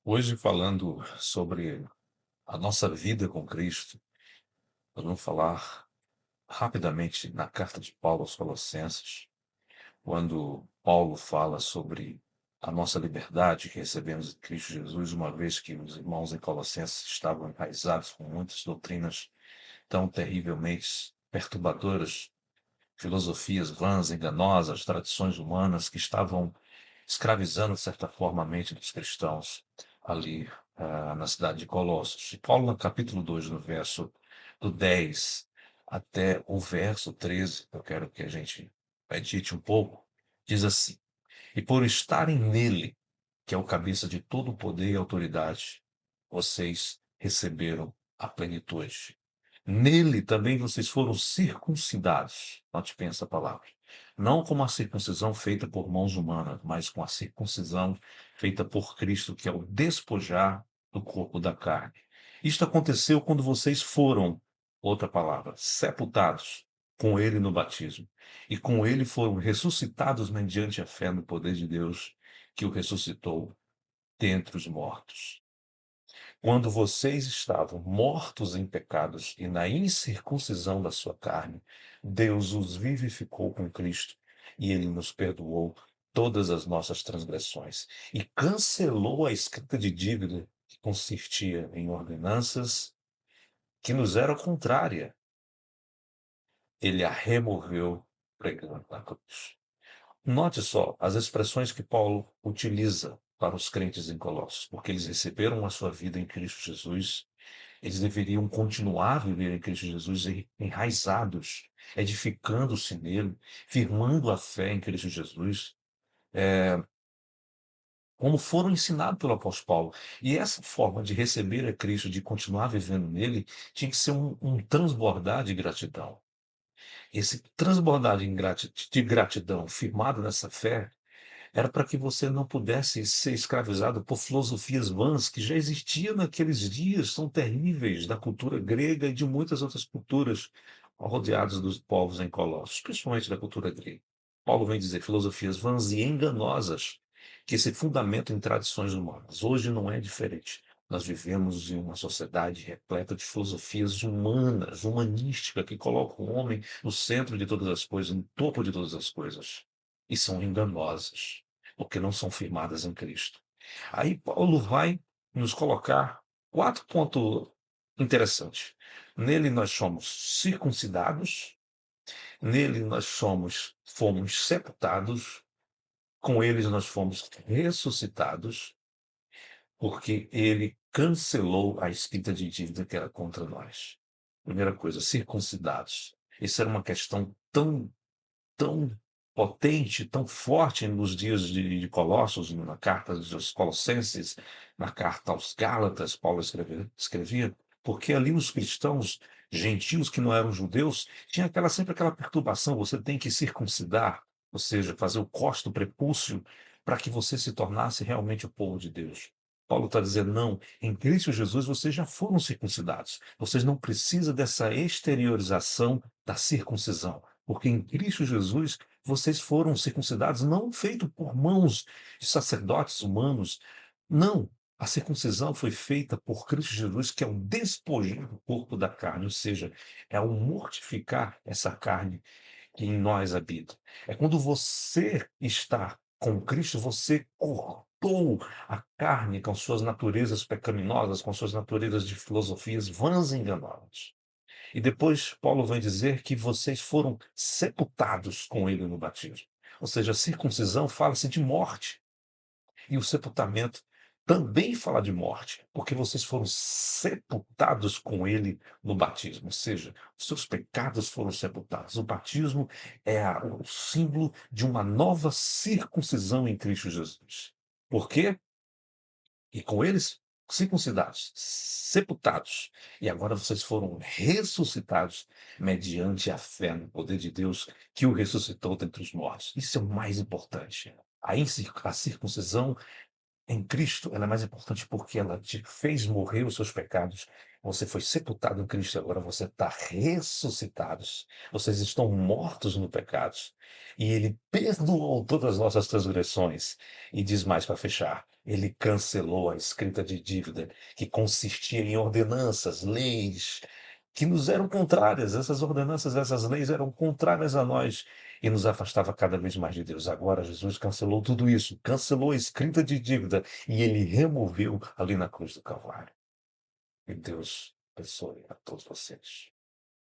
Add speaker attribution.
Speaker 1: Hoje, falando sobre a nossa vida com Cristo, nós vamos falar rapidamente na carta de Paulo aos Colossenses, quando Paulo fala sobre a nossa liberdade que recebemos em Cristo Jesus, uma vez que os irmãos em Colossenses estavam enraizados com muitas doutrinas tão terrivelmente perturbadoras, filosofias vãs, enganosas, tradições humanas que estavam escravizando, de certa forma, a mente dos cristãos ali na cidade de Colossos. E Paulo, no capítulo 2, no verso do 10 até o verso 13, eu quero que a gente medite um pouco, diz assim: E por estarem nele, que é o cabeça de todo o poder e autoridade, vocês receberam a plenitude. Nele também vocês foram circuncidados. Note bem essa palavra. Não como a circuncisão feita por mãos humanas, mas com a circuncisão feita por Cristo, que é o despojar do corpo da carne. Isto aconteceu quando vocês foram, outra palavra, sepultados com ele no batismo. E com ele foram ressuscitados mediante a fé no poder de Deus, que o ressuscitou dentre os mortos. Quando vocês estavam mortos em pecados e na incircuncisão da sua carne, Deus os vivificou com Cristo e ele nos perdoou todas as nossas transgressões e cancelou a escrita de dívida que consistia em ordenanças que nos era contrária. Ele a removeu pregando na cruz. Note só as expressões que Paulo utiliza para os crentes em Colossos, porque eles receberam a sua vida em Cristo Jesus, eles deveriam continuar a viver em Cristo Jesus enraizados, edificando-se nele, firmando a fé em Cristo Jesus, como foram ensinados pelo apóstolo Paulo. E essa forma de receber a Cristo, de continuar vivendo nele, tinha que ser um transbordar de gratidão. Esse transbordar de gratidão firmado nessa fé era para que você não pudesse ser escravizado por filosofias vãs que já existiam naqueles dias, são terríveis, da cultura grega e de muitas outras culturas rodeadas dos povos em Colossos, principalmente da cultura grega. Paulo vem dizer filosofias vãs e enganosas que se fundamentam em tradições humanas. Hoje não é diferente. Nós vivemos em uma sociedade repleta de filosofias humanas, humanística, que coloca o homem no centro de todas as coisas, no topo de todas as coisas. E são enganosas, porque não são firmadas em Cristo. Aí Paulo vai nos colocar 4 pontos interessantes. Nele nós somos circuncidados, nele nós fomos sepultados, com eles nós fomos ressuscitados, porque ele cancelou a escrita de dívida que era contra nós. Primeira coisa, circuncidados. Isso era uma questão tão potente, tão forte nos dias de Colossos, na carta dos Colossenses, na carta aos Gálatas, Paulo escrevia, porque ali os cristãos gentios que não eram judeus tinha sempre aquela perturbação, você tem que circuncidar, ou seja, fazer o corte do prepúcio para que você se tornasse realmente o povo de Deus. Paulo está dizendo, não, em Cristo Jesus vocês já foram circuncidados. Vocês não precisam dessa exteriorização da circuncisão, porque em Cristo Jesus vocês foram circuncidados, não feito por mãos de sacerdotes humanos. Não. A circuncisão foi feita por Cristo Jesus, que é o despojar do corpo da carne, ou seja, é o mortificar essa carne que em nós habita. É quando você está com Cristo, você cortou a carne com suas naturezas pecaminosas, com suas naturezas de filosofias vãs e enganosas. E depois Paulo vai dizer que vocês foram sepultados com ele no batismo. Ou seja, a circuncisão fala-se de morte. E o sepultamento também fala de morte, porque vocês foram sepultados com ele no batismo. Ou seja, os seus pecados foram sepultados. O batismo é o símbolo de uma nova circuncisão em Cristo Jesus. Por quê? E com eles circuncidados, sepultados, e agora vocês foram ressuscitados mediante a fé no poder de Deus que o ressuscitou dentre os mortos. Isso é o mais importante. A circuncisão em Cristo, ela é mais importante porque ela te fez morrer os seus pecados. Você foi sepultado em Cristo, agora você está ressuscitados. Vocês estão mortos no pecados. E Ele perdoou todas as nossas transgressões. E diz mais para fechar: Ele cancelou a escrita de dívida, que consistia em ordenanças, leis, que nos eram contrárias. Essas ordenanças, essas leis eram contrárias a nós e nos afastava cada vez mais de Deus. Agora Jesus cancelou tudo isso, cancelou a escrita de dívida e ele removeu ali na cruz do Calvário. Que Deus abençoe a todos vocês.